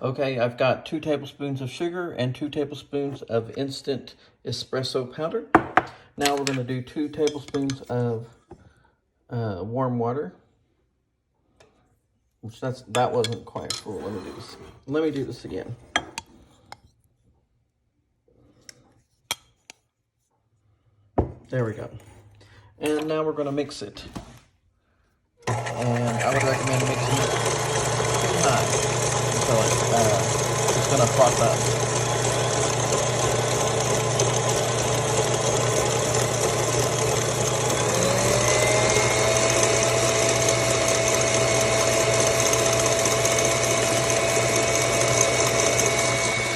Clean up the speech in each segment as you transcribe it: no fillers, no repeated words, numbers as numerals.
Okay, I've got 2 tablespoons of sugar and 2 tablespoons of instant espresso powder. Now we're going to do 2 tablespoons of warm water. Which that wasn't quite full. Let me do this again. There we go. And now we're going to mix it. And I would recommend mixing it high until it's going to froth up.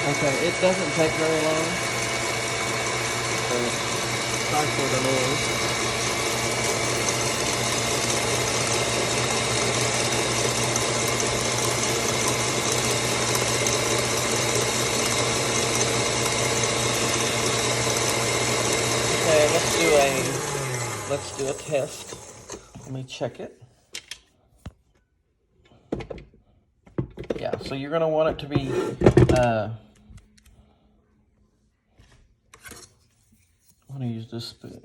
Okay, it doesn't take very long. So sorry for the noise. Okay, let's do a test. Let me check it. Yeah, so you're gonna want it to be I'm going to use this spoon.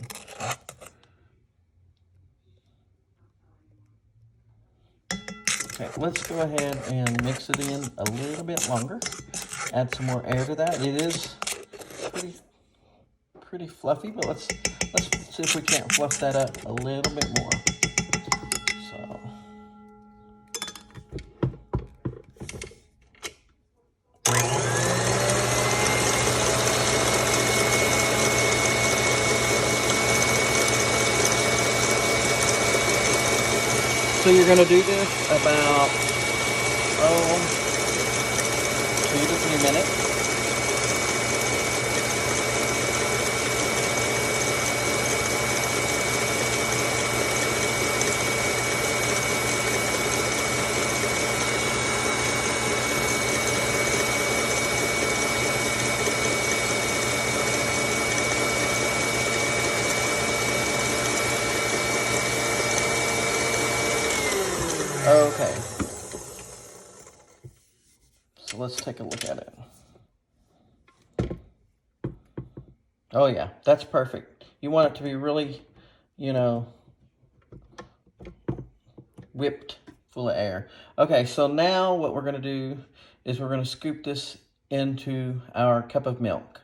Okay, let's go ahead and mix it in a little bit longer. Add some more air to that. It is pretty fluffy, but let's see if we can't fluff that up a little bit more. So you're going to do this about, 2 to 3 minutes. Okay, so let's take a look at it. Oh yeah, that's perfect. You want it to be really, whipped full of air. Okay, so now what we're gonna do is we're gonna scoop this into our cup of milk.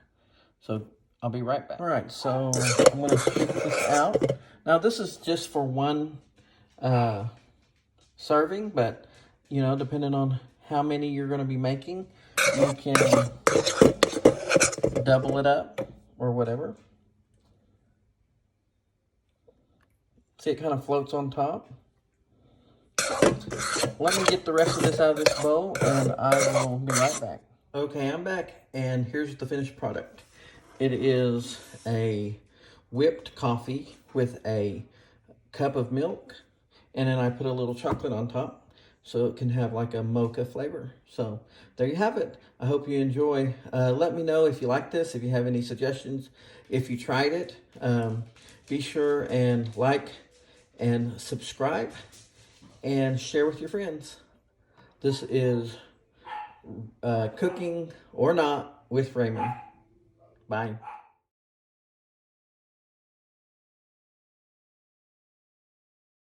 So I'll be right back. All right, so I'm gonna scoop this out. Now this is just for one serving, but depending on how many you're going to be making, you can double it up or whatever. See, it kind of floats on top. Let me get the rest of this out of this bowl and I will be right back. Okay, I'm back and here's the finished product. It is a whipped coffee with a cup of milk, and then I put a little chocolate on top so it can have like a mocha flavor. So there you have it. I hope you enjoy. Let me know if you like this, if you have any suggestions, if you tried it. Be sure and like and subscribe and share with your friends. This is Cooking or Not with Raymond. Bye.